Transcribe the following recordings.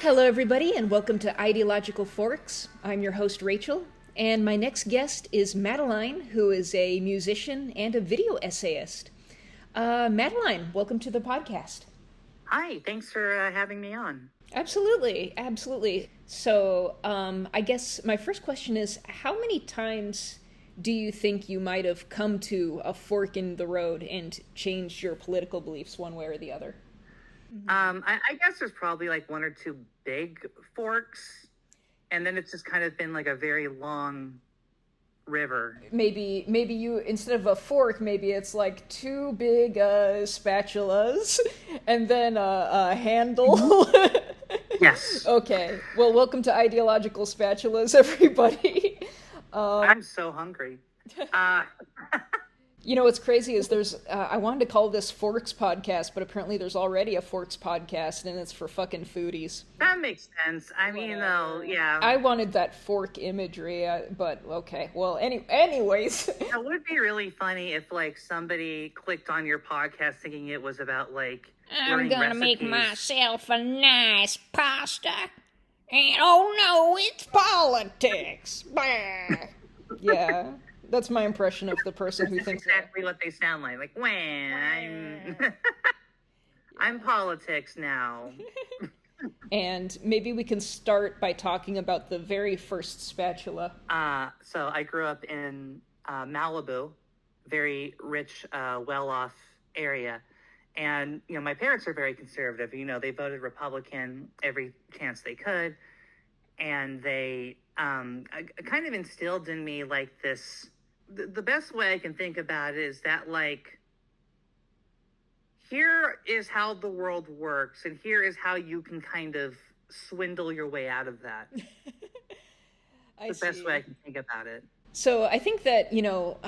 Hello, everybody, and welcome to Ideological Forks. I'm your host, Rachel, and my next guest is Madeline, who is a musician and a video essayist. Madeline, welcome to the podcast. Hi, thanks for having me on. Absolutely, absolutely. So, I guess my first question is, how many times do you think you might have come to a fork in the road and changed your political beliefs one way or the other? I guess there's probably like one or two big forks, and then it's just kind of been like a very long river. Maybe you, instead of a fork, maybe it's like two big spatulas and then a handle. Yes. Okay. Well, welcome to Ideological Spatulas, everybody. I'm so hungry. You know, what's crazy is there's, I wanted to call this Forks Podcast, but apparently there's already a Forks Podcast, and it's for fucking foodies. That makes sense. I mean, though, yeah. I wanted that fork imagery, but okay. Well, anyways. It would be really funny if, like, somebody clicked on your podcast thinking it was about, like, I'm gonna recipes. make myself a nice pasta. And oh no, it's politics. Bah. Yeah. That's my impression of the person who thinks exactly what they sound like. Like, when I'm politics now. And maybe we can start by talking about the very first spatula. So I grew up in Malibu, very rich, well-off area. And, you know, my parents are very conservative. You know, they voted Republican every chance they could. And they kind of instilled in me, like, this... The best way I can think about it is that, like, here is how the world works, and here is how you can kind of swindle your way out of that. The best way I can think about it. So I think that, you know,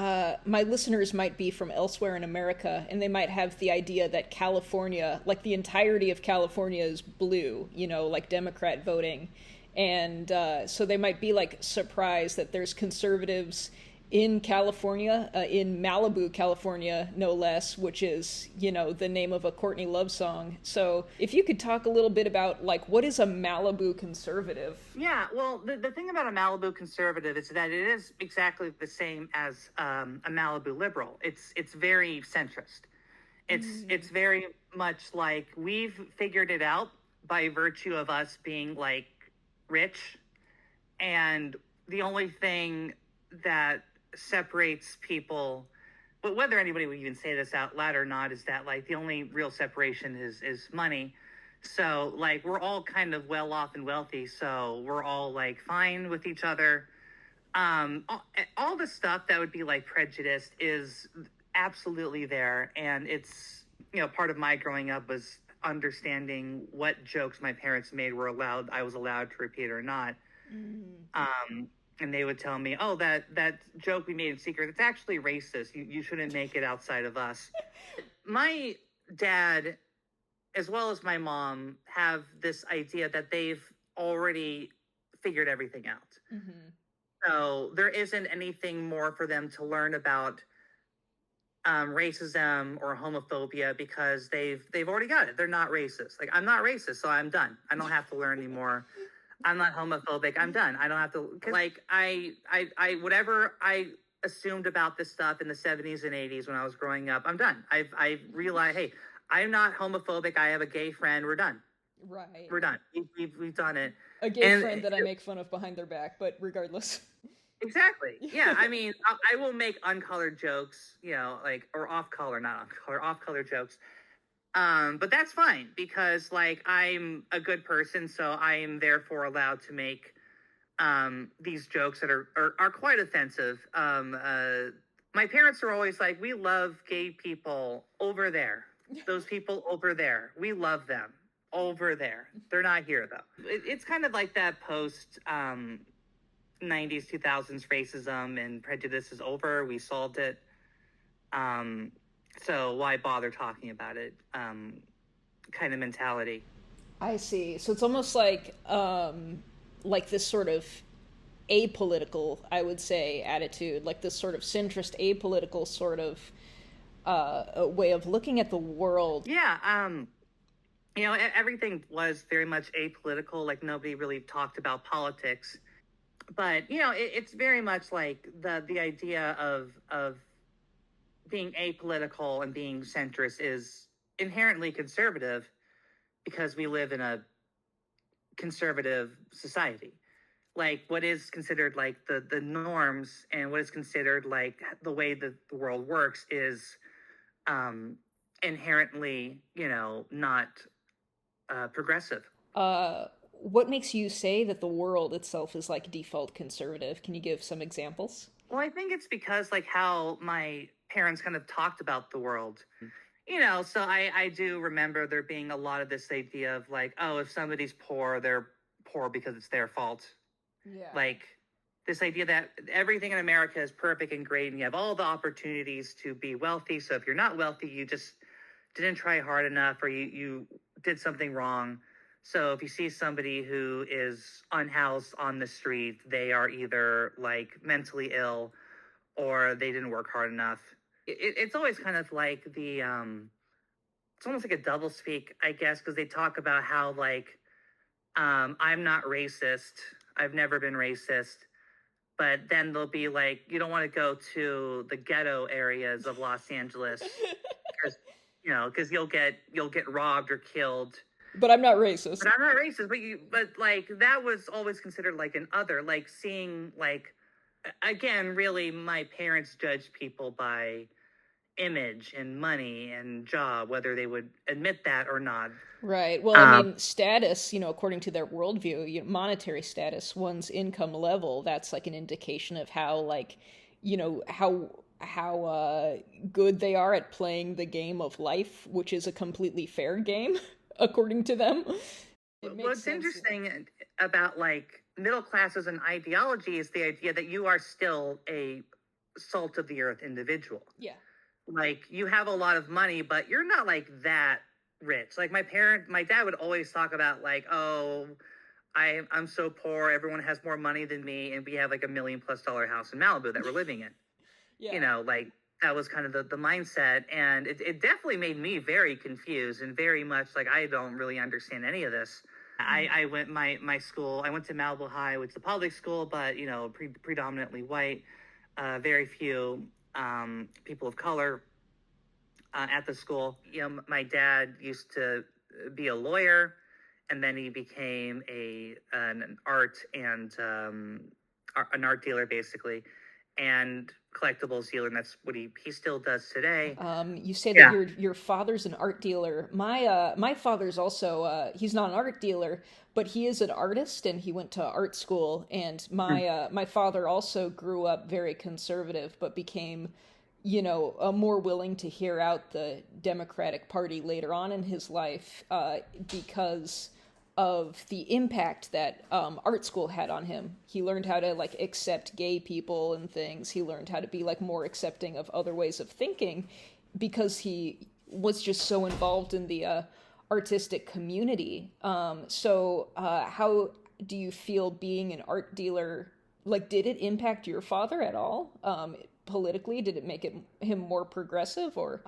my listeners might be from elsewhere in America, and they might have the idea that California, like the entirety of California is blue, you know, like Democrat voting. And so they might be, like, surprised that there's conservatives in California, in Malibu, California, no less, which is, you know, the name of a Courtney Love song. So if you could talk a little bit about, like, what is a Malibu conservative? Yeah, well, the thing about a Malibu conservative is that it is exactly the same as a Malibu liberal. It's very centrist. It's very much like we've figured it out by virtue of us being, like, rich, and the only thing that separates people, but whether anybody would even say this out loud or not, is that, like, the only real separation is money. So, like, we're all kind of well off and wealthy, so we're all, like, fine with each other. All the stuff that would be, like, prejudiced is absolutely there, and it's, you know, part of my growing up was understanding what jokes my parents made I was allowed to repeat or not. And they would tell me, oh, that joke we made in secret, it's actually racist. You shouldn't make it outside of us. My dad, as well as my mom, have this idea that they've already figured everything out. Mm-hmm. So there isn't anything more for them to learn about racism or homophobia because they've already got it. They're not racist. Like, I'm not racist, so I'm done. I don't have to learn anymore. I'm not homophobic. I'm done. I don't have to, like, I whatever I assumed about this stuff in the 70s and 80s when I was growing up, I'm done. I realized, hey, I'm not homophobic. I have a gay friend. We're done. Right. We're done. We've done it. A gay friend that I make fun of behind their back, but regardless. Exactly. Yeah. I mean, I will make uncolored jokes, you know, like, or off-color, not on-color, off-color jokes. But that's fine because, like, I'm a good person, so I am therefore allowed to make these jokes that are quite offensive. My parents are always like, we love gay people over there. Those people over there. We love them over there. They're not here, though. It's kind of like that post 90s, 2000s racism and prejudice is over. We solved it. So why bother talking about it? Kind of mentality. I see. So it's almost like this sort of apolitical, I would say, attitude, like this sort of centrist apolitical sort of a way of looking at the world. Yeah. everything was very much apolitical. Like nobody really talked about politics, but it's very much like the idea of being apolitical and being centrist is inherently conservative because we live in a conservative society. Like what is considered like the norms and what is considered like the way that the world works is inherently, not progressive. What makes you say that the world itself is like default conservative? Can you give some examples? Well, I think it's because like how my parents kind of talked about the world. So I do remember there being a lot of this idea of like, oh, if somebody's poor, they're poor because it's their fault. Yeah. Like this idea that everything in America is perfect and great and you have all the opportunities to be wealthy. So if you're not wealthy, you just didn't try hard enough or you did something wrong. So if you see somebody who is unhoused on the street, they are either like mentally ill or they didn't work hard enough. It's always kind of like it's almost like a doublespeak, I guess, because they talk about how like, I'm not racist. I've never been racist. But then they'll be like, you don't want to go to the ghetto areas of Los Angeles because, because you'll get robbed or killed. But I'm not racist. But I'm not racist. But like that was always considered like an other, like seeing like, again, really my parents judged people by image and money and job, whether they would admit that or not. Right. Well, I mean, status, according to their worldview, monetary status, one's income level, that's like an indication of how, like, how good they are at playing the game of life, which is a completely fair game, according to them. What's interesting about like middle class as an ideology is the idea that you are still a salt of the earth individual. Yeah. Like you have a lot of money, but you're not like that rich. Like my dad would always talk about like, oh, I'm so poor. Everyone has more money than me. And we have like $1 million+ house in Malibu that we're living in. Yeah. Like that was kind of the mindset. And it definitely made me very confused and very much like, I don't really understand any of this. I went my school, I went to Malibu High, which is a public school, but, predominantly white, very few people of color at the school. My dad used to be a lawyer, and then he became an art dealer, basically, and collectibles dealer, and that's what he still does today. You say that your father's an art dealer. My father's also he's not an art dealer, but he is an artist, and he went to art school. And my father also grew up very conservative, but became, more willing to hear out the Democratic Party later on in his life because of the impact that art school had on him. He learned how to like accept gay people and things. He learned how to be like more accepting of other ways of thinking because he was just so involved in the artistic community. So how do you feel being an art dealer? Like, did it impact your father at all? Politically, did it make him more progressive or?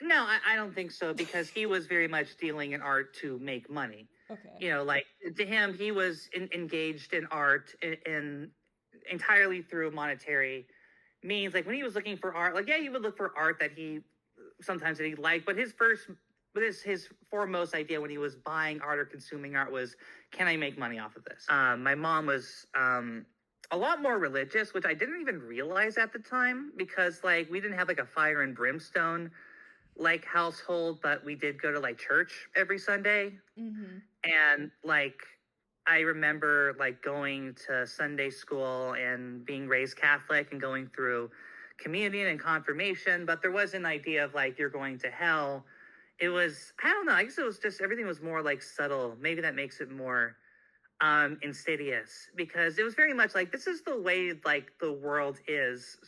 No, I don't think so, because he was very much dealing in art to make money. Okay. Like to him, he was engaged in art in entirely through monetary means. Like when he was looking for art, like, yeah, he would look for art that he liked, but his foremost idea when he was buying art or consuming art was, can I make money off of this? My mom was a lot more religious, which I didn't even realize at the time, because like we didn't have like a fire and brimstone like household, but we did go to like church every Sunday. Mm-hmm. And like I remember like going to Sunday school and being raised Catholic and going through communion and confirmation, but there was an idea of like you're going to hell. It was, I don't know, I guess it was just, everything was more like subtle. Maybe that makes it more insidious, because it was very much like, this is the way like the world is,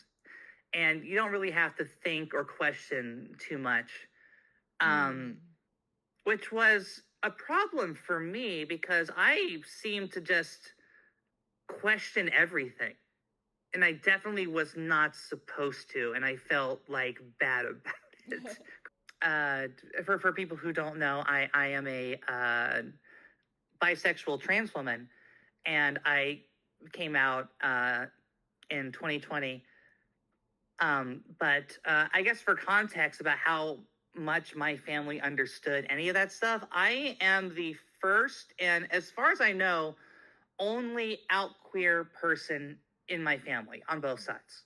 and you don't really have to think or question too much, which was a problem for me because I seemed to just question everything, and I definitely was not supposed to, and I felt like bad about it. for people who don't know, I am a bisexual trans woman, and I came out in 2020. But I guess for context about how much my family understood any of that stuff, I am the first, and as far as I know, only out queer person in my family on both sides.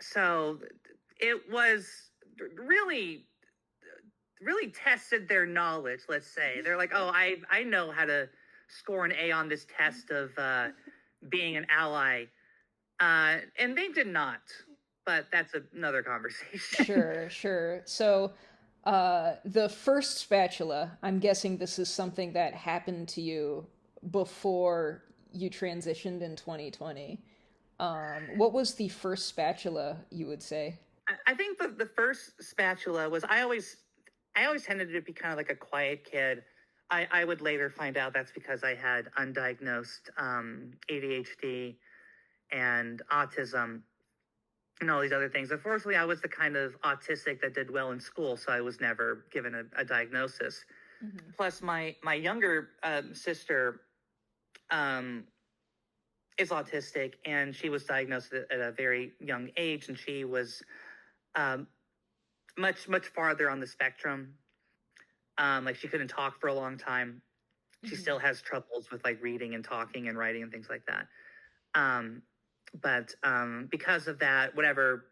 So it was really tested their knowledge, let's say. They're like, oh, I know how to score an A on this test of being an ally. And they did not, but that's another conversation. Sure. So, the first spatula, I'm guessing this is something that happened to you before you transitioned in 2020. What was the first spatula, you would say? I think the first spatula was I always tended to be kind of like a quiet kid. I would later find out that's because I had undiagnosed ADHD and autism and all these other things. Unfortunately, I was the kind of autistic that did well in school, so I was never given a diagnosis. Plus, my younger sister is autistic, and she was diagnosed at a very young age, and she was much farther on the spectrum. Like, she couldn't talk for a long time. She still has troubles with like reading and talking and writing and things like that. But because of that, whatever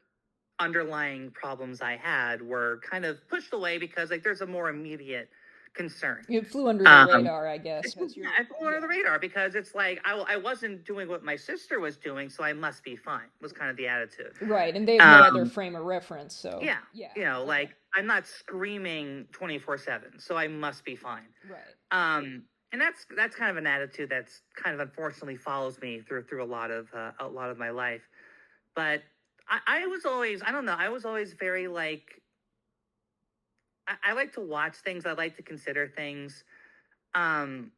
underlying problems I had were kind of pushed away because like there's a more immediate concern. It flew under the radar, I guess. I flew under the radar because it's like I wasn't doing what my sister was doing, so I must be fine, was kind of the attitude. Right, and they have no other frame of reference, so... Yeah. You know, like, I'm not screaming 24/7, so I must be fine. Right. And that's kind of an attitude that's kind of unfortunately follows me through a lot of my life. But I was always, I don't know, I was always very like, I like to watch things. I like to consider things. You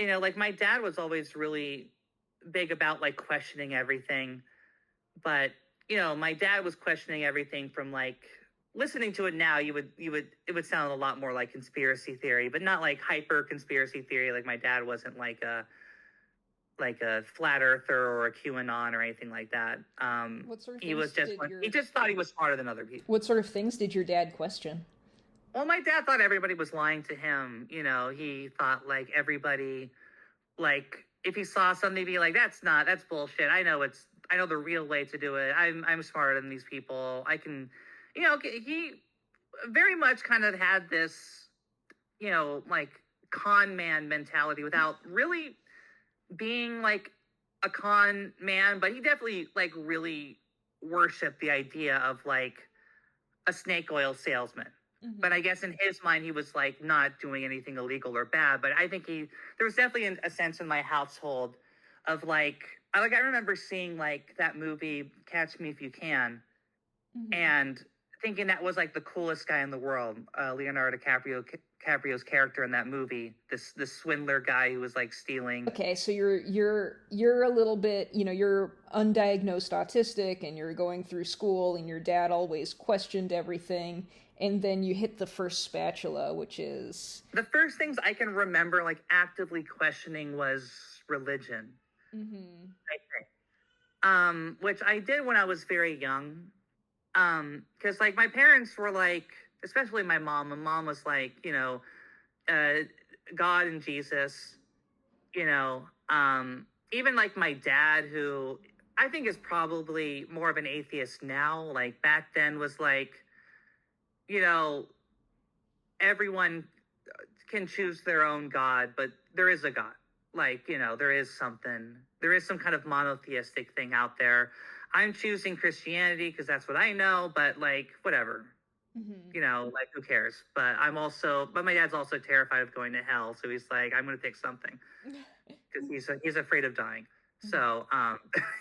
know, like my dad was always really big about like questioning everything. But, you know, my dad was questioning everything from like, listening to it now, it would sound a lot more like conspiracy theory, but not like hyper conspiracy theory. Like my dad wasn't like a flat earther or a QAnon or anything like that. What sort of he was things he just thought he was smarter than other people. What sort of things did your dad question? Well, my dad thought everybody was lying to him. You know, he thought like everybody, like if he saw something, he'd be like, that's bullshit. I know the real way to do it. I'm smarter than these people. I can. You know, he very much kind of had this, you know, like con man mentality without really being like a con man, but he definitely like really worshiped the idea of like a snake oil salesman. But I guess in his mind, he was like not doing anything illegal or bad. But I think there was definitely a sense in my household of like I remember seeing like that movie Catch Me If You Can, and thinking that was like the coolest guy in the world, Leonardo DiCaprio's character in that movie, this swindler guy who was like stealing. Okay, so you're a little bit, you know, you're undiagnosed autistic and you're going through school and your dad always questioned everything, and then you hit the first spatula, which is the first things I can remember like actively questioning was religion. I think, which I did when I was very young. Because like my parents were like, especially my mom was like, you know, God and Jesus, you know, even like my dad, who I think is probably more of an atheist now, like back then was like, you know, everyone can choose their own God, but there is a God. Like, you know, there is some kind of monotheistic thing out there. I'm choosing Christianity because that's what I know, but like, whatever, you know, like who cares? But my dad's also terrified of going to hell. So he's like, I'm going to pick something because he's afraid of dying. So,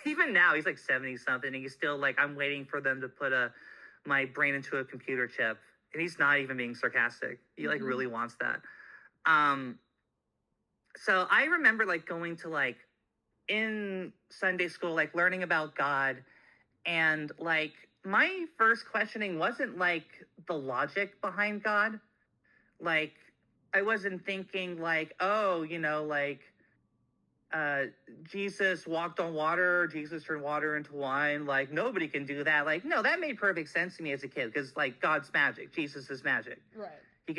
even now he's like 70 something and he's still like, I'm waiting for them to put my brain into a computer chip. And he's not even being sarcastic. He like really wants that. So I remember like going to like in Sunday school, like learning about God, and like my first questioning wasn't like the logic behind God. Like, I wasn't thinking like, oh, Jesus walked on water, Jesus turned water into wine. Like, nobody can do that. Like, no, that made perfect sense to me as a kid because, like, God's magic, Jesus is magic. Right. He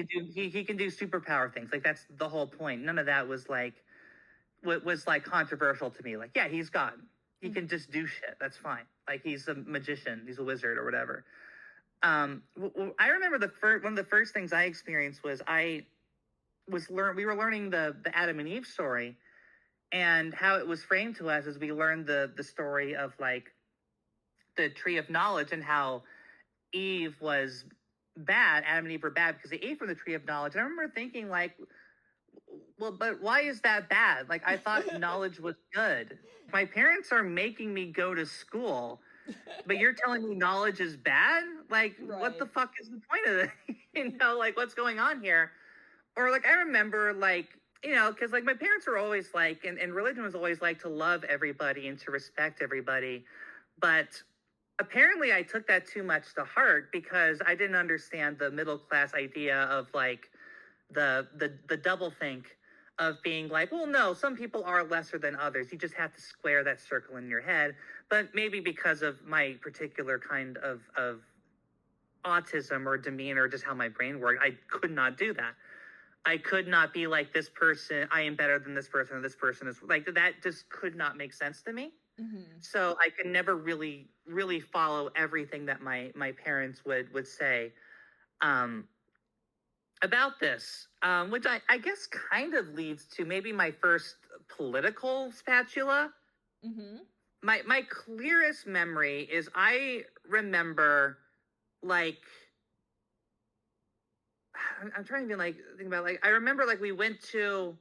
can do superpower things. Like, that's the whole point. None of that was like what was like controversial to me. Like, yeah, he's God. He can just do shit. That's fine. Like, he's a magician. He's a wizard or whatever. I remember one of the first things I experienced was we were learning the Adam and Eve story, and how it was framed to us as we learned the story of like the tree of knowledge and how Eve was bad. Adam and Eve were bad because they ate from the tree of knowledge. And I remember thinking like, well, but why is that bad? Like, I thought knowledge was good. My parents are making me go to school, but you're telling me knowledge is bad? Like, what the fuck is the point of it? Like, what's going on here? Or like, I remember like, because like my parents were always like, and religion was always like to love everybody and to respect everybody. But apparently I took that too much to heart because I didn't understand the middle class idea of like the double think of being like, well, no, some people are lesser than others. You just have to square that circle in your head. But maybe because of my particular kind of autism or demeanor, just how my brain worked, I could not do that. I could not be like, this person, I am better than this person, or this person is like, that just could not make sense to me. Mm-hmm. So I could never really follow everything that my parents would say about this, which I guess kind of leads to maybe my first political spatula. Mm-hmm. My clearest memory is I remember like, I'm trying to think about like, I remember like we went to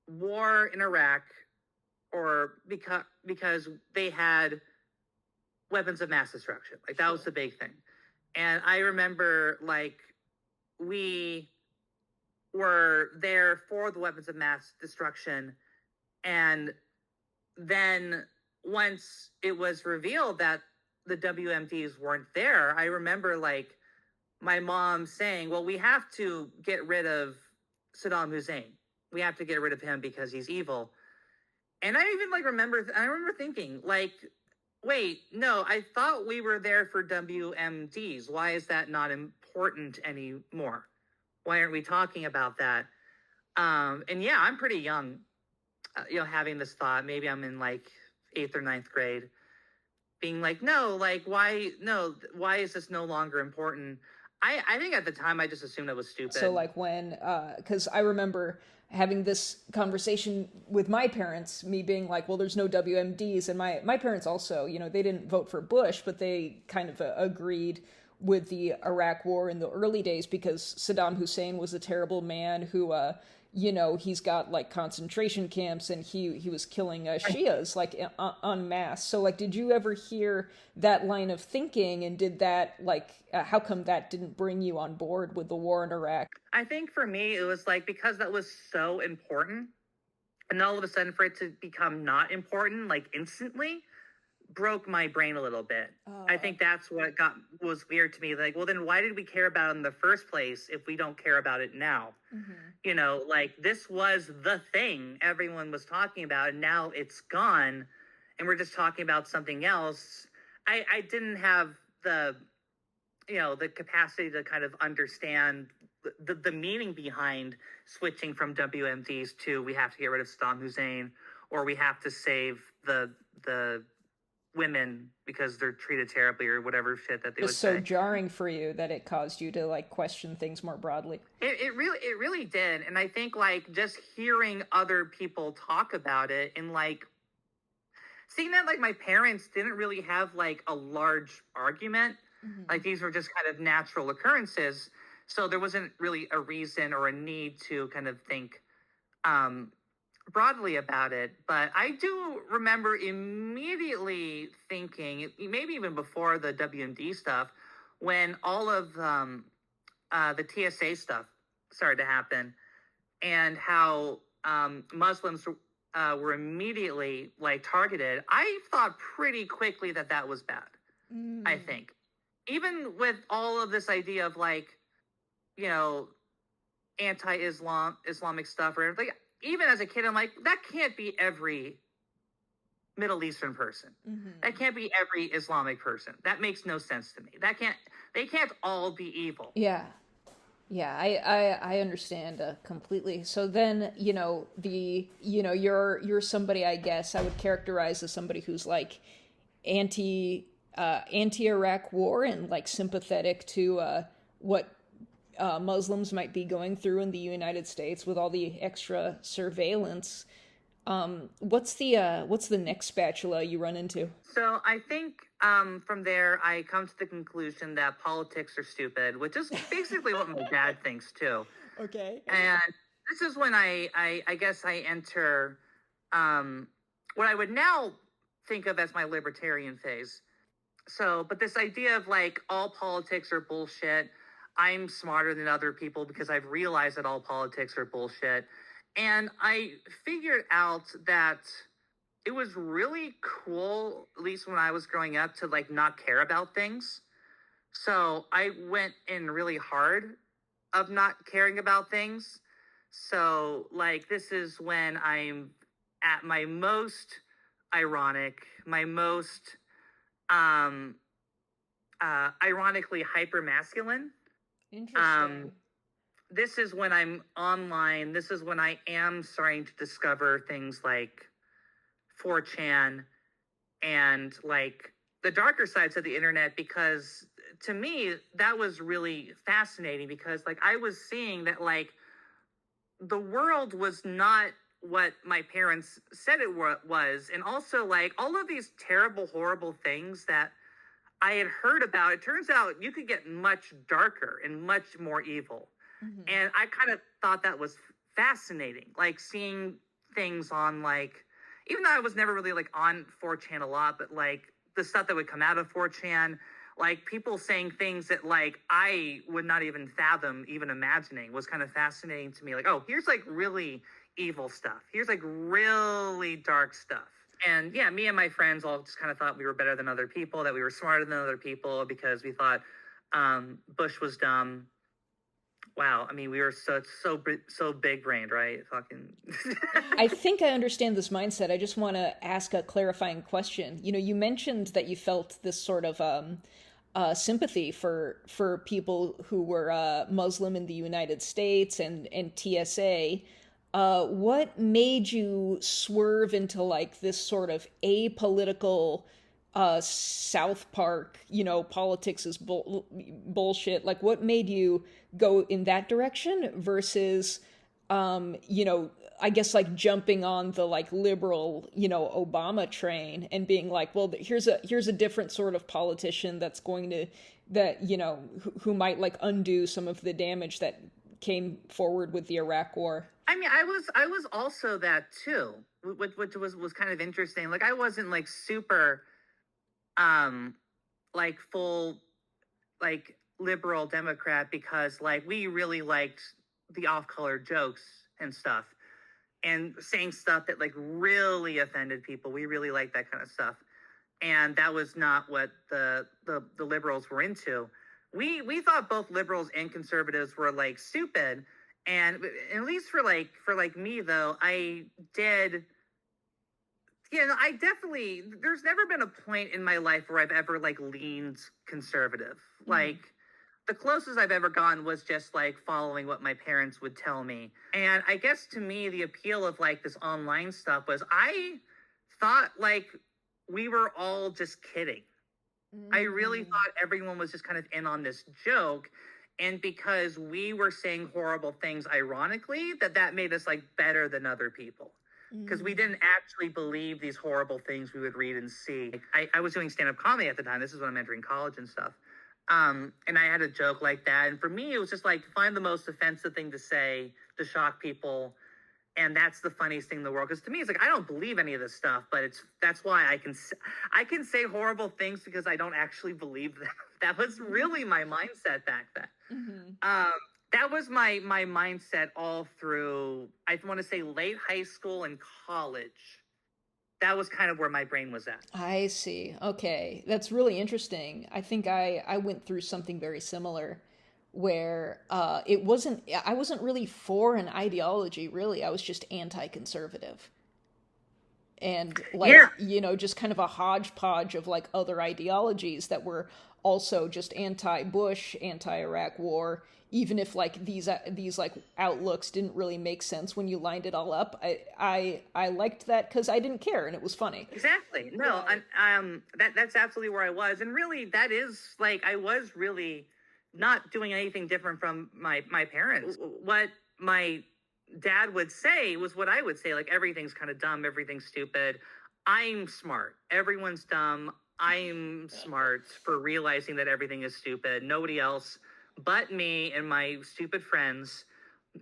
war in Iraq or because they had weapons of mass destruction. Like that was the big thing. And I remember like we were there for the weapons of mass destruction. And then once it was revealed that the WMDs weren't there, I remember like my mom saying, well, we have to get rid of Saddam Hussein. We have to get rid of him because he's evil. And I even like remember thinking like, wait, no, I thought we were there for WMDs. Why is that not important anymore? Why aren't we talking about that? And yeah, I'm pretty young, having this thought. Maybe I'm in like 8th or 9th grade being like, no, like, why is this no longer important? I think at the time I just assumed it was stupid. So like when, because I remember having this conversation with my parents, me being like, well, there's no WMDs. And my parents also, they didn't vote for Bush, but they kind of agreed with the Iraq war in the early days because Saddam Hussein was a terrible man who, he's got like concentration camps and he was killing Shias like en masse. So like, did you ever hear that line of thinking, and did that like, how come that didn't bring you on board with the war in Iraq? I think for me, it was like, because that was so important and all of a sudden for it to become not important, like instantly, broke my brain a little bit. I think that's what was weird to me. Like, well, then why did we care about it in the first place if we don't care about it now? Mm-hmm. Like this was the thing everyone was talking about, and now it's gone, and we're just talking about something else. I didn't have the capacity to kind of understand the meaning behind switching from WMDs to we have to get rid of Saddam Hussein, or we have to save the women because they're treated terribly, or whatever shit that they would say. It was so jarring for you that it caused you to like question things more broadly. It really did. And I think like just hearing other people talk about it and like seeing that like my parents didn't really have like a large argument. Mm-hmm. Like these were just kind of natural occurrences. So there wasn't really a reason or a need to kind of think broadly about it. But I do remember immediately thinking, maybe even before the WMD stuff, when all of the TSA stuff started to happen, and how Muslims were immediately like targeted. I thought pretty quickly that was bad. I think. Even with all of this idea of like, you know, Islamic stuff or like, even as a kid, I'm like, that can't be every Middle Eastern person. That can't be every Islamic person. That makes no sense to me. They can't all be evil. Yeah. Yeah, I understand completely. So then, you're somebody, I guess I would characterize as somebody who's like anti-Iraq war and like sympathetic to what Muslims might be going through in the United States with all the extra surveillance. What's the next spatula you run into? So I think from there, I come to the conclusion that politics are stupid, which is basically what my dad thinks too. Okay. And this is when I guess I enter what I would now think of as my libertarian phase. So, but this idea of like all politics are bullshit. I'm smarter than other people because I've realized that all politics are bullshit. And I figured out that it was really cool, at least when I was growing up, to like not care about things. So I went in really hard of not caring about things. So like this is when I'm at my most ironic, my most ironically hyper-masculine. Interesting. This is when I'm online. This is when I am starting to discover things like 4chan and like the darker sides of the internet, because to me that was really fascinating, because like I was seeing that like the world was not what my parents said it was, and also like all of these terrible, horrible things that I had heard about, it turns out you could get much darker and much more evil. And I kind of thought that was fascinating, like seeing things on like, even though I was never really like on 4chan a lot, but like the stuff that would come out of 4chan, like people saying things that like I would not even fathom even imagining, was kind of fascinating to me. Like, oh, here's like really evil stuff. Here's like really dark stuff. And yeah, me and my friends all just kind of thought we were better than other people, that we were smarter than other people because we thought Bush was dumb. Wow, I mean, we were so big brained, right? Fucking. I think I understand this mindset. I just want to ask a clarifying question. You mentioned that you felt this sort of sympathy for people who were Muslim in the United States and TSA. What made you swerve into like this sort of apolitical South Park, politics is bullshit? Like, what made you go in that direction versus, I guess like jumping on the like liberal, Obama train and being like, well, here's a different sort of politician that's going to, who might like undo some of the damage that came forward with the Iraq war. I mean, I was also that too, which was kind of interesting. Like, I wasn't like super, like full, like liberal Democrat, because like we really liked the off-color jokes and stuff, and saying stuff that like really offended people. We really liked that kind of stuff, and that was not what the liberals were into. We thought both liberals and conservatives were like stupid, and at least for me though, I did. I definitely, there's never been a point in my life where I've ever like leaned conservative. Like the closest I've ever gone was just like following what my parents would tell me. And I guess to me, the appeal of like this online stuff was I thought like we were all just kidding. I really thought everyone was just kind of in on this joke. And because we were saying horrible things, ironically, that made us like better than other people. Because we didn't actually believe these horrible things we would read and see. I was doing stand-up comedy at the time. This is when I'm entering college and stuff. And I had a joke like that. And for me, it was just like, find the most offensive thing to say to shock people. And that's the funniest thing in the world. Because to me, it's like, I don't believe any of this stuff, but that's why I can say horrible things because I don't actually believe them. That was really my mindset back then. That was my mindset all through, I want to say, late high school and college. that was kind of where my brain was at. I see. Okay. That's really interesting. I think I went through something very similar where I wasn't really for an ideology, really. I was just anti-conservative. And like, Yeah. just kind of a hodgepodge of like other ideologies that were also just anti-Bush, anti-Iraq war, even if like these like outlooks didn't really make sense when you lined it all up. I liked that because I didn't care and it was funny. Exactly. No, that's absolutely where I was. And really, that is like, I was really not doing anything different from my parents. What my dad would say was what I would say, like, everything's kind of dumb, everything's stupid. I'm smart. Everyone's dumb. I'm smart for realizing that everything is stupid. Nobody else but me and my stupid friends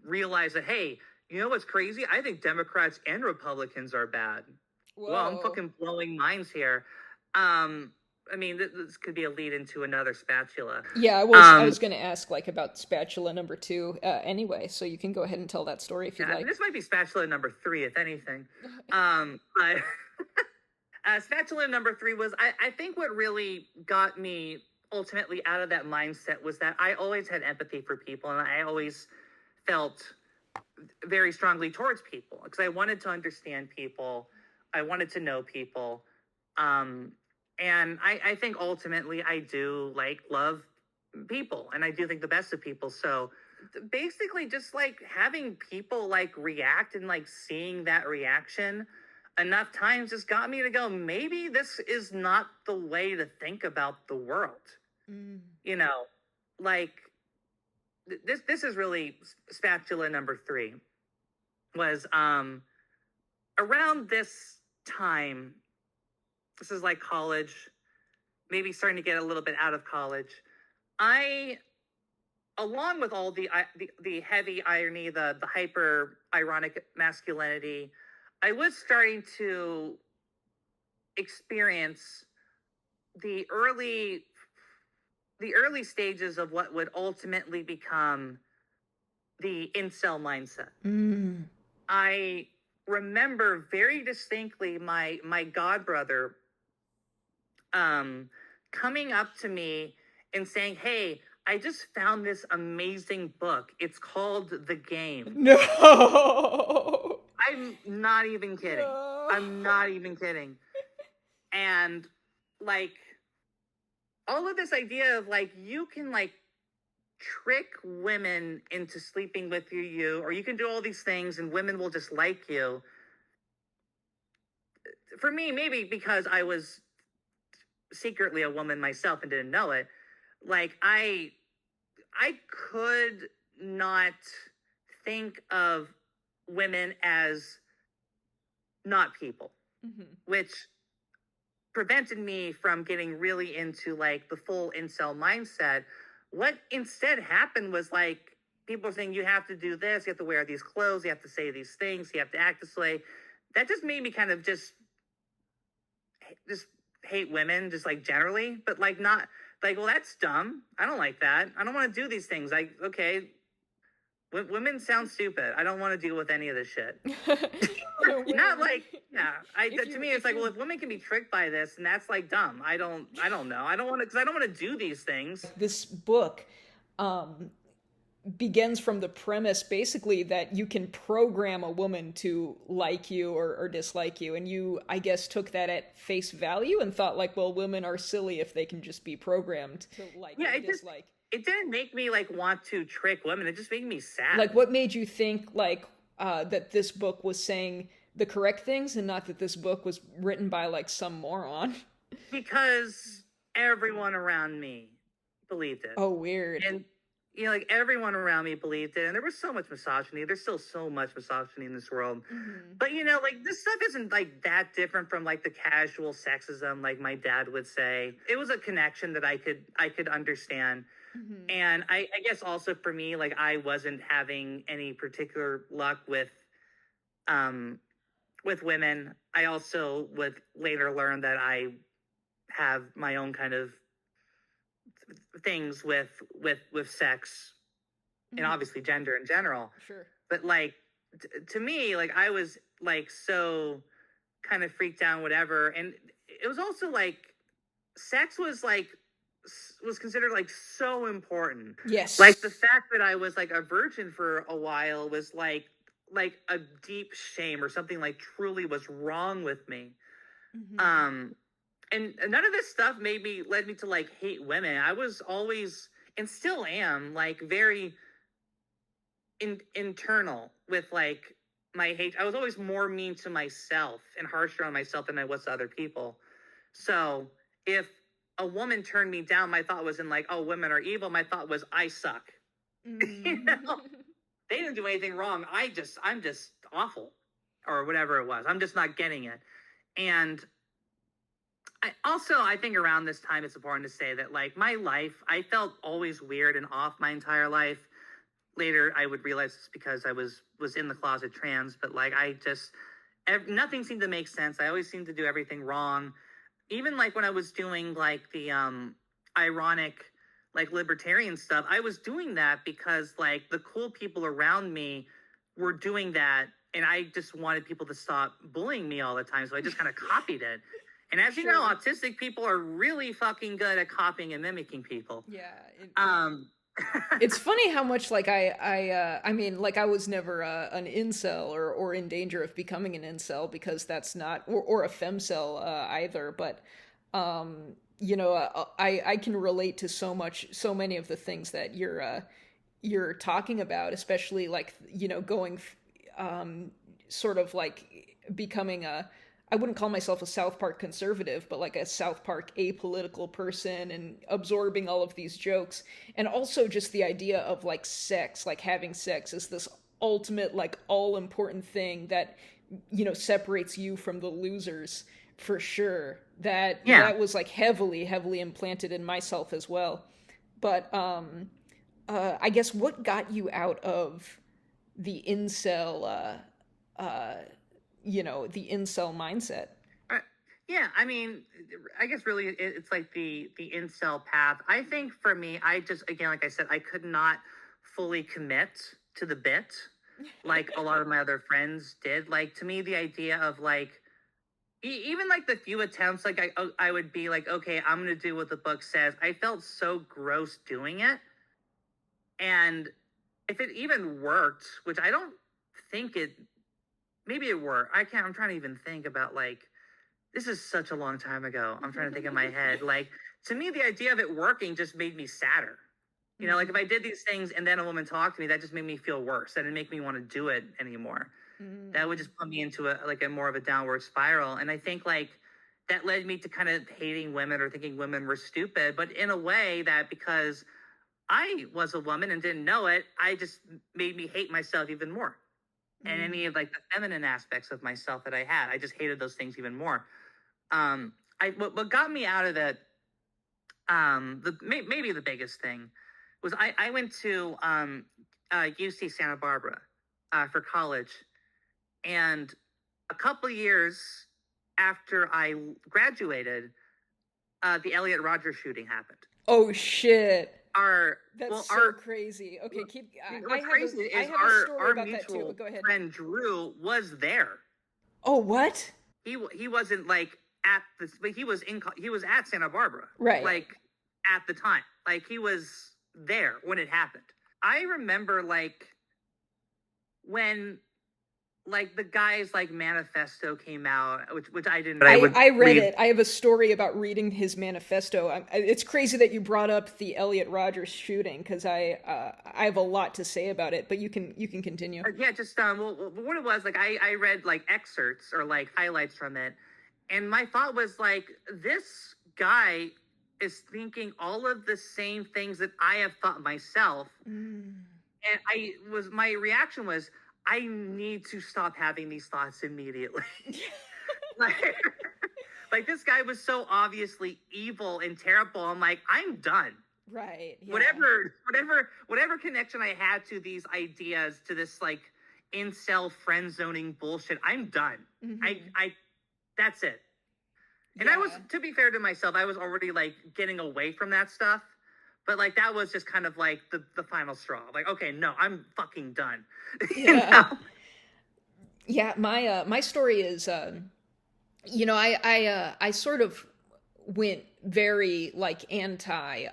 realize that, hey, you know what's crazy? I think Democrats and Republicans are bad. Whoa. Well, I'm fucking blowing minds here. I mean, this could be a lead into another spatula. Yeah, I was going to ask like about spatula number 2 anyway, so you can go ahead and tell that story if you'd like. This might be spatula number 3, if anything. But spatula number 3 was, I think what really got me ultimately out of that mindset was that I always had empathy for people, and I always felt very strongly towards people because I wanted to understand people. I wanted to know people. And I think ultimately I do like love people, and I do think the best of people. So basically just like having people like react and like seeing that reaction enough times just got me to go, maybe this is not the way to think about the world. You know, like this is really spatula number 3 was around this time. This is like college, maybe starting to get a little bit out of college. I, along with all the heavy irony, the hyper ironic masculinity, I was starting to experience the early stages of what would ultimately become the incel mindset. I remember very distinctly my godbrother coming up to me and saying, hey, I just found this amazing book. It's called The Game. No. I'm not even kidding. No. I'm not even kidding. And like all of this idea of like, you can like trick women into sleeping with you, or you can do all these things and women will just like you. For me, maybe because I was secretly a woman myself and didn't know it, like I could not think of women as not people, which prevented me from getting really into like the full incel mindset. What instead happened was like people saying, you have to do this, you have to wear these clothes, you have to say these things, you have to act this way. That just made me kind of just hate women, just like generally, but like not like, well, that's dumb. I don't like that. I don't want to do these things. Like, okay, women sound stupid. I don't want to deal with any of this shit. Not like, yeah. To me, it's like, well, if women can be tricked by this, and that's like dumb. I don't know. I don't want to, because I don't want to do these things. This book begins from the premise basically that you can program a woman to like you or dislike you, and you, I guess, took that at face value and thought like, well, women are silly if they can just be programmed to like or dislike. It didn't make me like want to trick women. It just made me sad. Like, what made you think like that this book was saying the correct things and not that this book was written by like some moron? Because everyone around me believed it. Oh, weird. And you know, like everyone around me believed it, and there was so much misogyny. There's still so much misogyny in this world. But you know, like this stuff isn't like that different from like the casual sexism, like my dad would say. It was a connection that I could understand. And I guess also for me, like I wasn't having any particular luck with women. I also would later learn that I have my own kind of things with sex and obviously gender in general. Sure. But like to me, like I was like so kind of freaked out, whatever. And it was also like, sex was considered like so important. Yes. Like the fact that I was like a virgin for a while was like a deep shame, or something like truly was wrong with me. And none of this stuff led me to like hate women. I was always, and still am, like very internal with like my hate. I was always more mean to myself and harsher on myself than I was to other people. So if a woman turned me down, my thought wasn't like, oh, women are evil. My thought was, I suck. You know? They didn't do anything wrong. I'm just awful, or whatever it was. I'm just not getting it. And I think around this time, it's important to say that like my life, I felt always weird and off my entire life. Later, I would realize it's because I was in the closet trans, but like nothing seemed to make sense. I always seemed to do everything wrong. Even like when I was doing like the ironic like libertarian stuff, I was doing that because like the cool people around me were doing that, and I just wanted people to stop bullying me all the time, so I just kind of copied it. And as you know, autistic people are really fucking good at copying and mimicking people. Yeah. It's funny how much like I mean, like I was never an incel or in danger of becoming an incel, because that's not, or a femcel either. But you know, I can relate to so many of the things that you're talking about, especially like, you know, going sort of like becoming I wouldn't call myself a South Park conservative, but like a South Park apolitical person, and absorbing all of these jokes. And also just the idea of like sex, like having sex is this ultimate, like all important thing that, you know, separates you from the losers, for sure. That was like heavily implanted in myself as well. But I guess what got you out of the incel you know, the incel mindset? Yeah, I mean, I guess really it's like the incel path. I think for me, I just, again, like I said, I could not fully commit to the bit like a lot of my other friends did. Like, to me, the idea of like, even like the few attempts, like I would be like, okay, I'm going to do what the book says. I felt so gross doing it. And if it even worked, which I don't think maybe it worked. I'm trying to even think about like, this is such a long time ago. I'm trying to think in my head. Like, to me, the idea of it working just made me sadder. You know, like if I did these things and then a woman talked to me, that just made me feel worse. That didn't make me want to do it anymore. That would just put me into a more of a downward spiral. And I think like that led me to kind of hating women or thinking women were stupid. But in a way that, because I was a woman and didn't know it, I just made me hate myself even more. And any of like the feminine aspects of myself that I had, I just hated those things even more. What got me out of that, maybe the biggest thing was I went to UC Santa Barbara for college, and a couple years after I graduated, the Elliot Rodger shooting happened. Oh shit! That's crazy. Okay, keep. What's crazy is our mutual friend Drew was there. Oh, what? He wasn't like at this, but he was at Santa Barbara, right? Like at the time, like he was there when it happened. I remember like when like the guy's like manifesto came out, which I didn't. I read it. I have a story about reading his manifesto. It's crazy that you brought up the Elliot Rodger shooting, because I have a lot to say about it. But you can continue. Yeah, just well, what it was like, I read like excerpts or like highlights from it, and my thought was like, this guy is thinking all of the same things that I have thought myself, and my reaction was, I need to stop having these thoughts immediately. like this guy was so obviously evil and terrible. I'm like, I'm done. Right. Yeah. Whatever connection I had to these ideas, to this like incel friend zoning bullshit, I'm done. That's it. And I was, to be fair to myself, I was already like getting away from that stuff. But like that was just kind of like the final straw. Like, okay, no, I'm fucking done. Yeah. Yeah, my story is I sort of went very like anti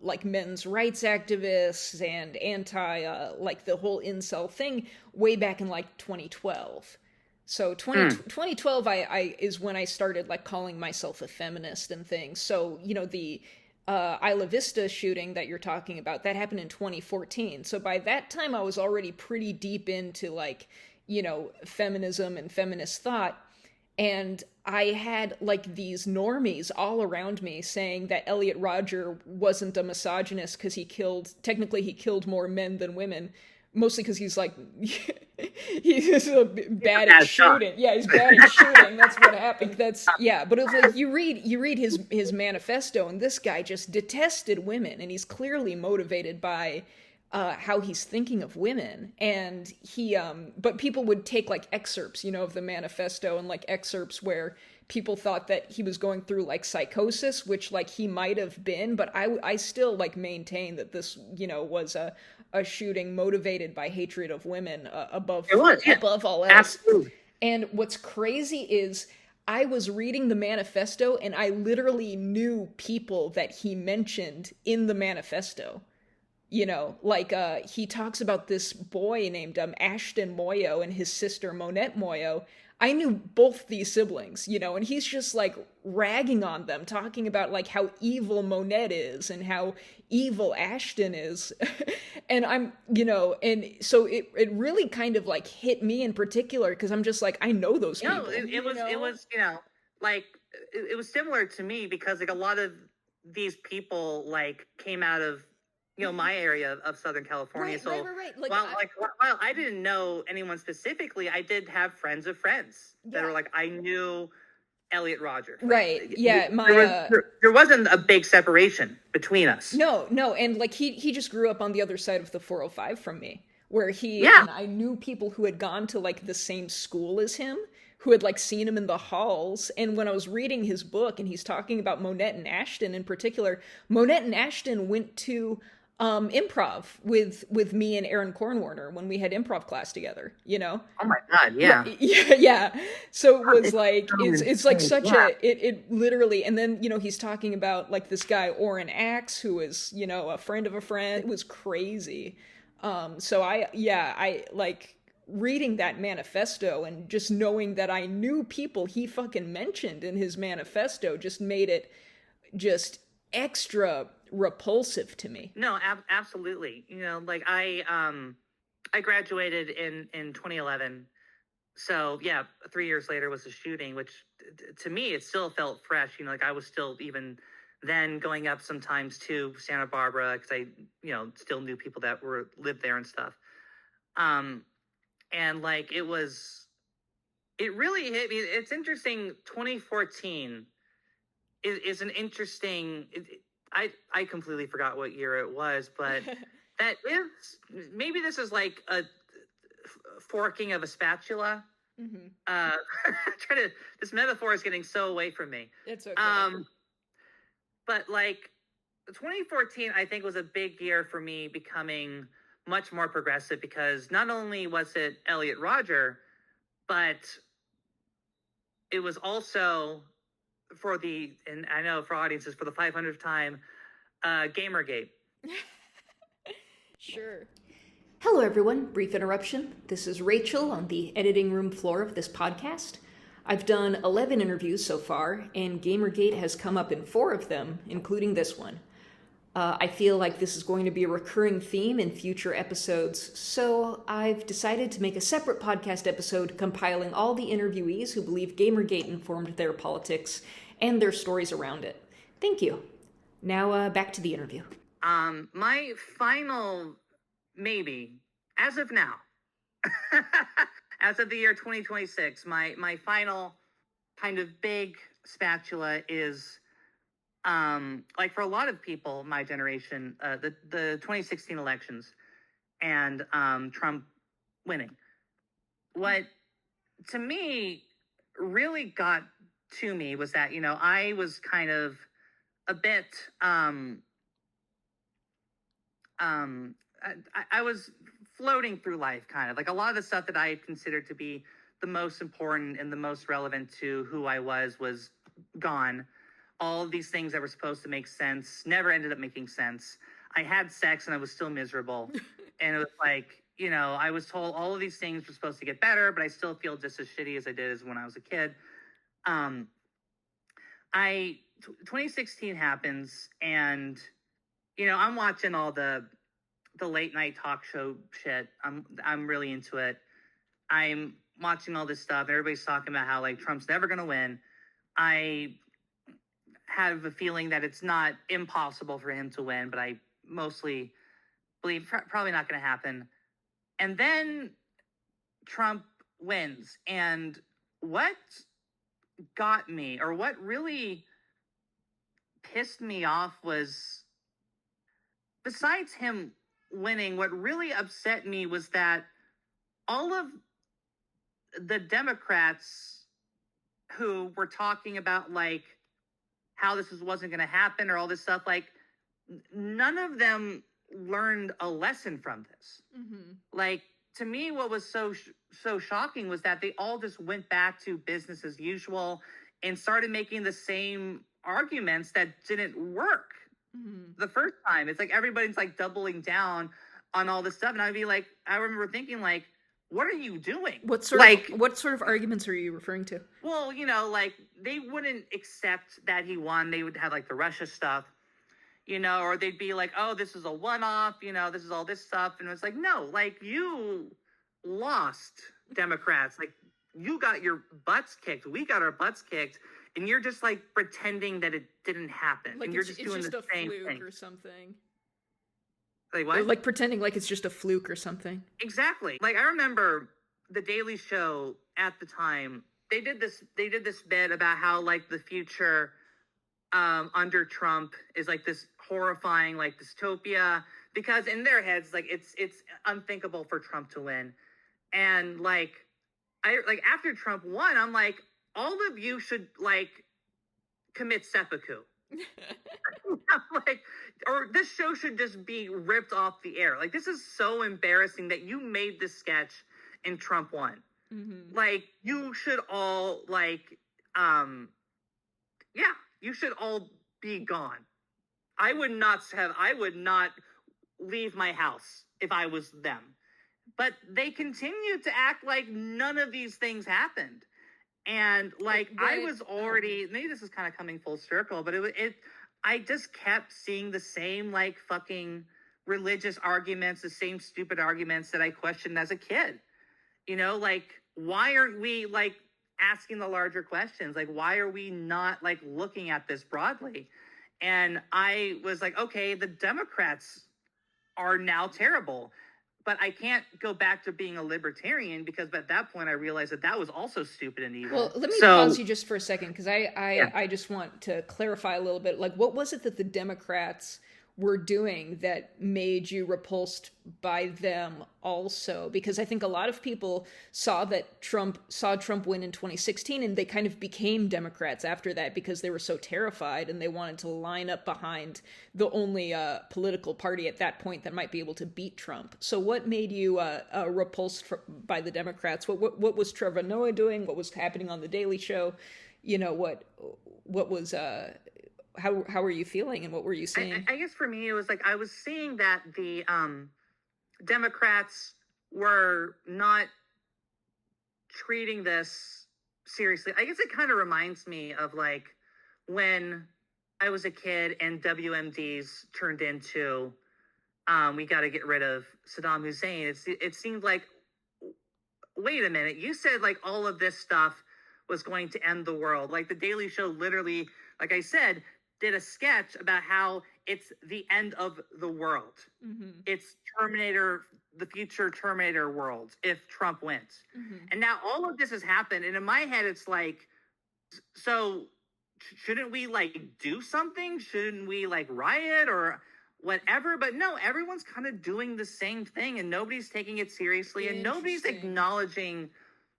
like men's rights activists and anti like the whole incel thing way back in like 2012. So 2012 I is when I started like calling myself a feminist and things. So, the Isla Vista shooting that you're talking about, that happened in 2014. So by that time I was already pretty deep into like, feminism and feminist thought. And I had like these normies all around me saying that Elliot Rodger wasn't a misogynist because technically he killed more men than women, mostly because he's like, he's bad at shooting. Yeah, he's bad at shooting. That's what happened. But it was like you read his manifesto, and this guy just detested women, and he's clearly motivated by how he's thinking of women. And but people would take like excerpts, of the manifesto, and like excerpts where people thought that he was going through like psychosis, which like he might have been, but I still like maintain that this, was a shooting motivated by hatred of women above all else. Absolutely. And what's crazy is I was reading the manifesto and I literally knew people that he mentioned in the manifesto. He talks about this boy named Ashton Moyo and his sister Monette Moyo. I knew both these siblings, and he's just like ragging on them, talking about like how evil Monette is and how evil Ashton is. And and so it really kind of like hit me in particular because I'm just like, I know those people. It was like it was similar to me because like a lot of these people like came out of my area of Southern California. Right. Like, while I didn't know anyone specifically, I did have friends of friends that were like, I knew Elliot Rodger. Right. Yeah. There wasn't a big separation between us. No. And like, he just grew up on the other side of the 405 from me, where and I knew people who had gone to like the same school as him, who had like seen him in the halls. And when I was reading his book and he's talking about Monette and Ashton in particular, Monette and Ashton went to improv with me and Aaron Kornwarner when we had improv class together, Oh my God, yeah. Yeah. So it was like, it's like such it literally, and then, he's talking about like this guy, Orrin Axe, who is, a friend of a friend. It was crazy. So I like reading that manifesto and just knowing that I knew people he fucking mentioned in his manifesto just made it just extra repulsive to me. No, absolutely. Like I graduated in 2011. So yeah, 3 years later was the shooting, which to me, it still felt fresh. Like I was still even then going up sometimes to Santa Barbara because I, still knew people that lived there and stuff. And like, it really hit me. It's interesting. 2014 is an interesting, I completely forgot what year it was, but that is, maybe this is like a forking of a spatula. Mm-hmm. This metaphor is getting so away from me. It's okay. But like 2014, I think was a big year for me becoming much more progressive because not only was it Elliot Rodger, but it was also and I know for audiences, for the 500th time, Gamergate. Sure. Hello, everyone. Brief interruption. This is Rachel on the editing room floor of this podcast. I've done 11 interviews so far, and Gamergate has come up in 4 of them, including this one. I feel like this is going to be a recurring theme in future episodes, so I've decided to make a separate podcast episode compiling all the interviewees who believe Gamergate informed their politics and their stories around it. Thank you. Now, back to the interview. My final, maybe, as of now, as of the year 2026, my final kind of big spatula is, like for a lot of people, my generation, the 2016 elections and Trump winning. What, to me, really got to me was that, I was kind of a bit, I was floating through life, kind of like a lot of the stuff that I had considered to be the most important and the most relevant to who I was gone. All of these things that were supposed to make sense never ended up making sense. I had sex and I was still miserable. And it was like, you know, I was told all of these things were supposed to get better, but I still feel just as shitty as I did as when I was a kid. 2016 happens, and, you know, I'm watching all the late night talk show shit. I'm really into it. I'm watching all this stuff. Everybody's talking about how, like, Trump's never going to win. I have a feeling that it's not impossible for him to win, but I mostly believe probably not going to happen. And then Trump wins. And what got me, or what really pissed me off, was, besides him winning, what really upset me was that all of the Democrats who were talking about, like, how this wasn't going to happen or all this stuff, like, none of them learned a lesson from this. Mm-hmm. Like, to me, what was so shocking was that they all just went back to business as usual and started making the same arguments that didn't work the first time. It's like everybody's like doubling down on all this stuff, and I'd be like, I remember thinking, like, what are you doing? What sort of arguments are you referring to? Well, you know, like, they wouldn't accept that he won. They would have, like, the Russia stuff, you know, or they'd be like, oh, this is a one-off, you know, this is all this stuff. And it's like, no, like, you lost, Democrats. Like, you got your butts kicked. We got our butts kicked. And you're just, like, pretending that it didn't happen. Like, and you're just doing the same thing. Or something. Like, what? Like pretending like it's just a fluke or something. Exactly. Like, I remember The Daily Show at the time, they did this bit about how, like, the future under Trump is, like, this horrifying, like, dystopia, because in their heads, like, it's unthinkable for Trump to win. And, like, after Trump won, I'm like, all of you should, like, commit seppuku. Like, or this show should just be ripped off the air. Like, this is so embarrassing that you made this sketch and Trump won. Mm-hmm. Like, you should all, like, you should all be gone. I would not leave my house if I was them. But they continue to act like none of these things happened. And, like, I was already, maybe this is kind of coming full circle, but I just kept seeing the same, like, fucking religious arguments, the same stupid arguments that I questioned as a kid. You know, like, why aren't we, like, asking the larger questions? Like, why are we not, like, looking at this broadly? And I was like, okay, the Democrats are now terrible. But I can't go back to being a libertarian, because at that point I realized that was also stupid and evil. Well, let me pause you just for a second, because I just want to clarify a little bit. Like, what was it that the Democrats were doing that made you repulsed by them also? Because I think a lot of people saw Trump win in 2016, and they kind of became Democrats after that because they were so terrified and they wanted to line up behind the only political party at that point that might be able to beat Trump. So what made you repulsed by the Democrats? What was Trevor Noah doing? What was happening on The Daily Show? You know, what was how were you feeling, and what were you seeing? I guess for me, it was like I was seeing that the Democrats were not treating this seriously. I guess it kind of reminds me of, like, when I was a kid and WMDs turned into we got to get rid of Saddam Hussein. It seemed like, wait a minute, you said, like, all of this stuff was going to end the world. Like, The Daily Show literally, like I said, did a sketch about how it's the end of the world. Mm-hmm. It's the future Terminator world if Trump wins. Mm-hmm. And now all of this has happened. And in my head, it's like, so shouldn't we, like, do something? Shouldn't we, like, riot or whatever? But no, everyone's kind of doing the same thing, and nobody's taking it seriously, and nobody's acknowledging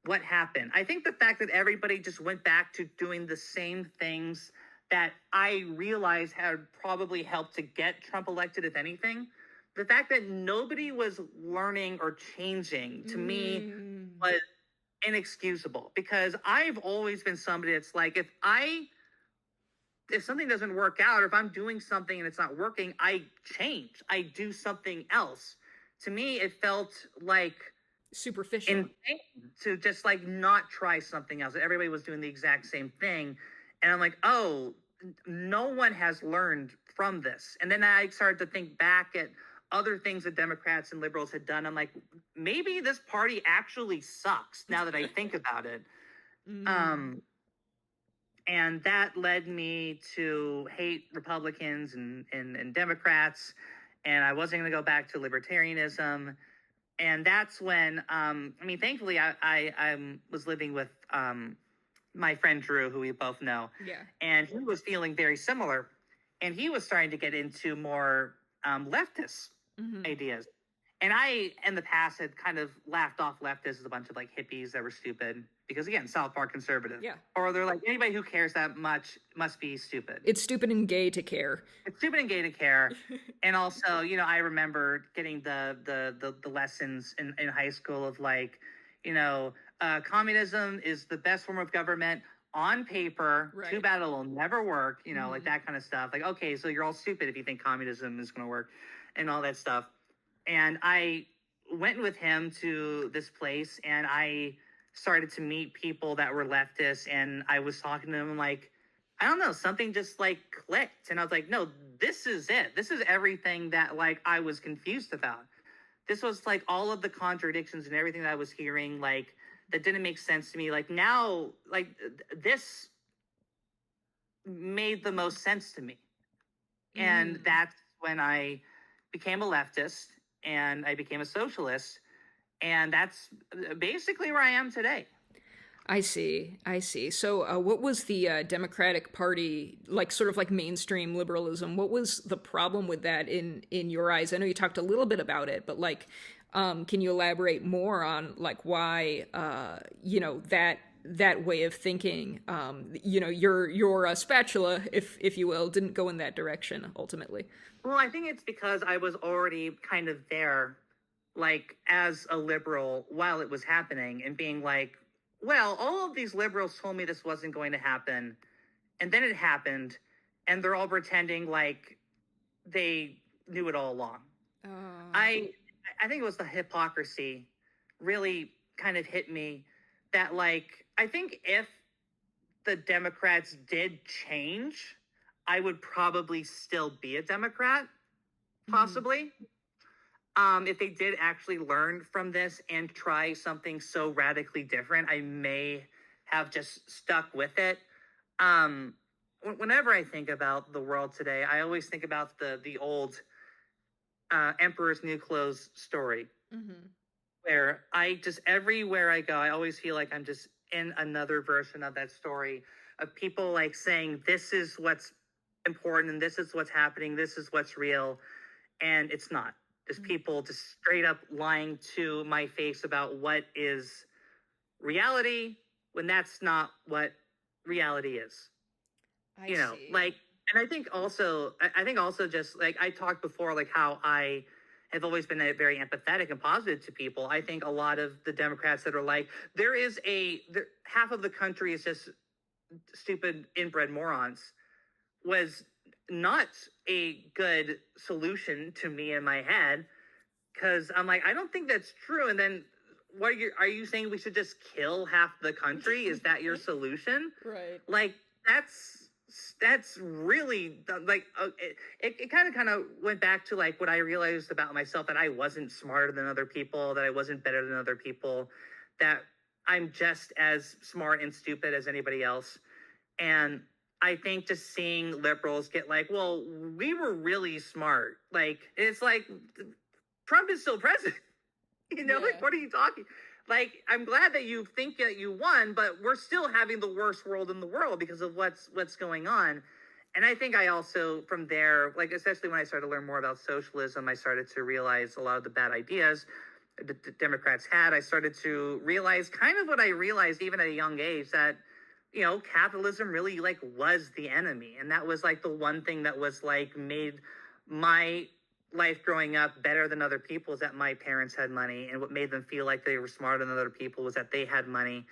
what happened. I think the fact that everybody just went back to doing the same things that I realized had probably helped to get Trump elected, if anything. The fact that nobody was learning or changing, to me, was inexcusable, because I've always been somebody that's like, if something doesn't work out, or if I'm doing something and it's not working, I change. I do something else. To me, it felt like Superficial. insane to just like not try something else. Everybody was doing the exact same thing. And I'm like, oh, no one has learned from this. And then I started to think back at other things that Democrats and liberals had done. I'm like, maybe this party actually sucks now that I think about it. And that led me to hate Republicans and Democrats. And I wasn't going to go back to libertarianism. And that's when, thankfully, I was living with my friend Drew, who we both know. Yeah. And he was feeling very similar. And he was starting to get into more leftist ideas. And I, in the past, had kind of laughed off leftists as a bunch of like hippies that were stupid. Because again, South Park conservative. Yeah. Or they're like, anybody who cares that much must be stupid. It's stupid and gay to care. It's stupid and gay to care. And also, I remember getting the lessons in high school of like, communism is the best form of government on paper. Right. Too bad it'll never work. Like that kind of stuff. Like, okay, so you're all stupid if you think communism is going to work and all that stuff. And I went with him to this place, and I started to meet people that were leftists, and I was talking to them like, I don't know, something just like clicked. And I was like, no, this is it. This is everything that like I was confused about. This was like all of the contradictions and everything that I was hearing, like that didn't make sense to me. Like now, like this made the most sense to me. And that's when I became a leftist and I became a socialist. And that's basically where I am today. I see. So what was the Democratic Party, like sort of like mainstream liberalism? What was the problem with that in your eyes? I know you talked a little bit about it, but like, can you elaborate more on like why, that way of thinking, your spatula, if you will, didn't go in that direction ultimately? Well, I think it's because I was already kind of there, like as a liberal while it was happening, and being like, well, all of these liberals told me this wasn't going to happen, and then it happened, and they're all pretending like they knew it all along. I think it was the hypocrisy really kind of hit me, that like, I think if the Democrats did change, I would probably still be a Democrat, possibly. If they did actually learn from this and try something so radically different, I may have just stuck with it. Whenever I think about the world today, I always think about the old Emperor's New Clothes story, where I just, everywhere I go, I always feel like I'm just in another version of that story, of people like saying, this is what's important and this is what's happening, this is what's real, and it's not. Just people just straight up lying to my face about what is reality when that's not what reality is. I see. Like, and I think also just like I talked before, like how I have always been very empathetic and positive to people. I think a lot of the Democrats that are like, half of the country is just stupid inbred morons, was not a good solution to me in my head, because I'm like, I don't think that's true. And then are you saying we should just kill half the country? Is that your solution? Right. Like that's really like it kind of went back to like what I realized about myself, that I wasn't smarter than other people, that I wasn't better than other people, that I'm just as smart and stupid as anybody else. And I think just seeing liberals get like, well, we were really smart. Like, it's like, Trump is still president. Like, what are you talking? Like, I'm glad that you think that you won, but we're still having the worst world in the world because of what's going on. And I think I also, from there, like, especially when I started to learn more about socialism, I started to realize a lot of the bad ideas the Democrats had. I started to realize kind of what I realized even at a young age, that capitalism really like was the enemy. And that was like the one thing that was like made my life growing up better than other people is that my parents had money, and what made them feel like they were smarter than other people was that they had money.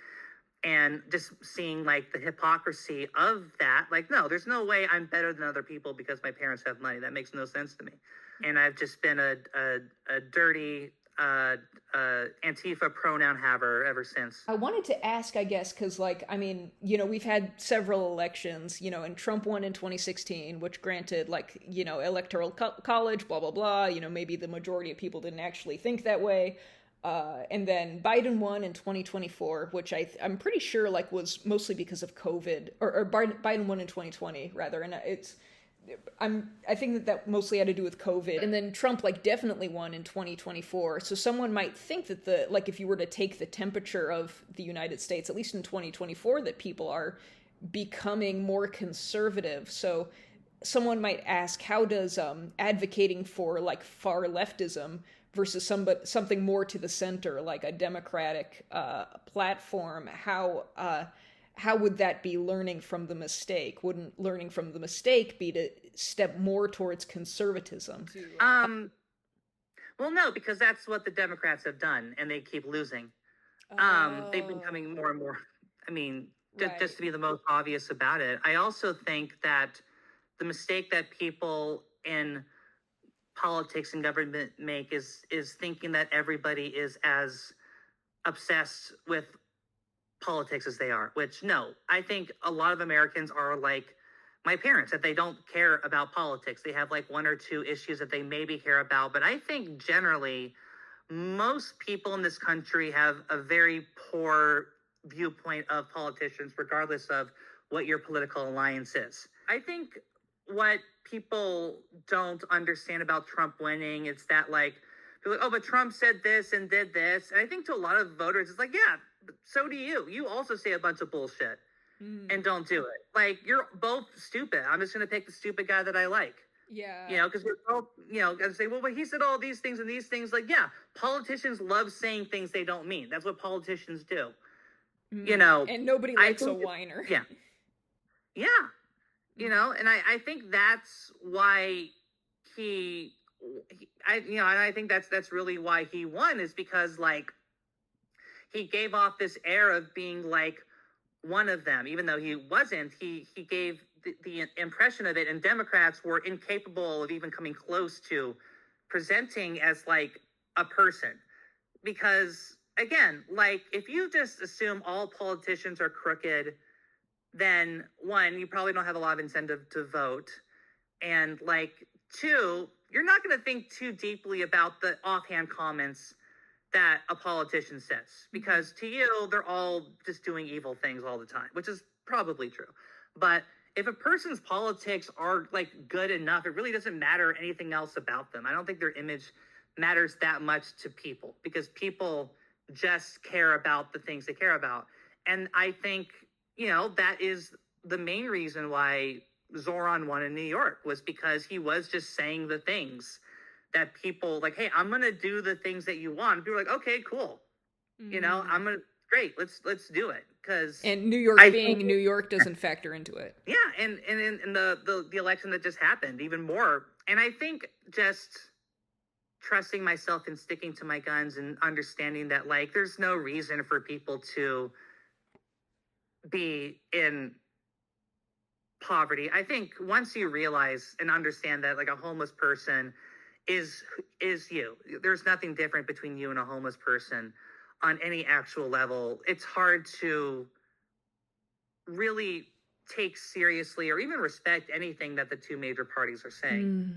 And just seeing like the hypocrisy of that, like, no, there's no way I'm better than other people because my parents have money. That makes no sense to me. And I've just been a dirty Antifa pronoun haver ever since. I wanted to ask, I guess, because, like, I mean, you know, we've had several elections, you know, and Trump won in 2016, which granted, like, you know, electoral college, blah, blah, blah. You know, maybe the majority of people didn't actually think that way. And then Biden won in 2024, which I'm pretty sure, like, was mostly because of COVID, or Biden won in 2020, rather, and I think that mostly had to do with COVID. And then Trump, like, definitely won in 2024. So someone might think that like, if you were to take the temperature of the United States, at least in 2024, that people are becoming more conservative. So someone might ask, how does advocating for, like, far leftism versus something more to the center, like a democratic platform, how would that be learning from the mistake? Wouldn't learning from the mistake be to step more towards conservatism? Well, no, because that's what the Democrats have done, and they keep losing. They've been coming more and more. I mean, just to be the most obvious about it. I also think that the mistake that people in politics and government make is thinking that everybody is as obsessed with politics as they are, which, no, I think a lot of Americans are like my parents, that they don't care about politics. They have like one or two issues that they maybe care about, but I think generally most people in this country have a very poor viewpoint of politicians, regardless of what your political alliance is. I think what people don't understand about Trump winning, it's that, like, they're like, oh, but Trump said this and did this. And I think to a lot of voters, it's like, yeah, so do you. You also say a bunch of bullshit and don't do it. Like, you're both stupid. I'm just going to pick the stupid guy that I like. Yeah. You know, because we're both, you know, going to say, well, but he said all these things and these things. Like, yeah, politicians love saying things they don't mean. That's what politicians do. You know. And nobody likes a whiner. Yeah. Yeah. You know, and I think that's why I think that's really why he won, is because, like, he gave off this air of being like one of them, even though he wasn't. He gave the impression of it, and Democrats were incapable of even coming close to presenting as like a person. Because, again, like, if you just assume all politicians are crooked, then one, you probably don't have a lot of incentive to vote. And, like, two, you're not going to think too deeply about the offhand comments that a politician says, because to you, they're all just doing evil things all the time, which is probably true. But if a person's politics are, like, good enough, it really doesn't matter anything else about them. I don't think their image matters that much to people, because people just care about the things they care about. And I think, you know, that is the main reason why Zoran won in New York, was because he was just saying the things that people, like, hey, I'm going to do the things that you want. People are like, okay, cool. You know, great, let's do it. And New York being New York doesn't factor into it. Yeah, and in the election that just happened, even more. And I think just trusting myself and sticking to my guns and understanding that, like, there's no reason for people to be in poverty. I think once you realize and understand that, like, a homeless person is you, there's nothing different between you and a homeless person on any actual level. It's hard to really take seriously or even respect anything that the two major parties are saying.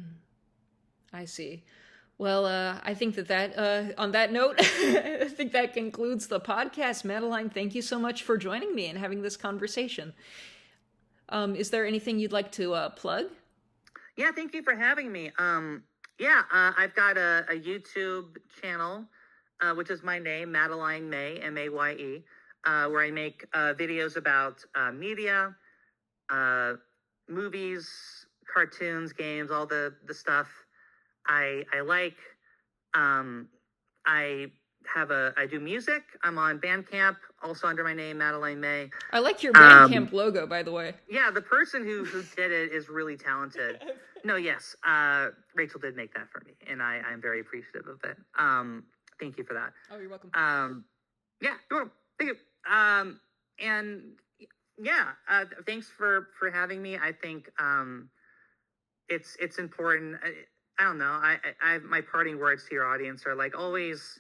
I see. Well, I think that on that note, I think that concludes the podcast. Madeline, thank you so much for joining me and having this conversation. Is there anything you'd like to plug? Yeah, thank you for having me. I've got a YouTube channel, which is my name, Madeline Maye, M-A-Y-E, where I make videos about media, movies, cartoons, games, all the stuff I like. I I do music. I'm on Bandcamp, also under my name, Madeline Maye. I like your Bandcamp logo, by the way. Yeah, the person who did it is really talented. No, yes, Rachel did make that for me, and I'm very appreciative of it. Thank you for that. Oh, you're welcome. Yeah, you're welcome. Thank you. And yeah, thanks for having me. I think it's important. I don't know. I my parting words to your audience are like always.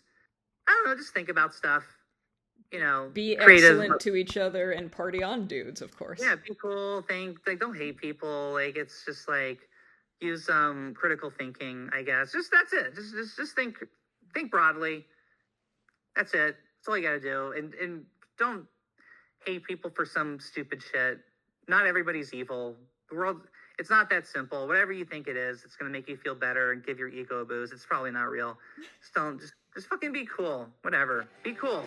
I don't know. Just think about stuff. You know, Be creative. excellent to each other and party on, dudes. Of course. Yeah, be cool. Think like don't hate people. Like it's just like use critical thinking. I guess. Just that's it. Just think broadly. That's it. That's all you gotta do. And don't hate people for some stupid shit. Not everybody's evil. The world. It's not that simple. Whatever you think it is, it's gonna make you feel better and give your ego a boost. It's probably not real. Just fucking be cool. Whatever. Be cool.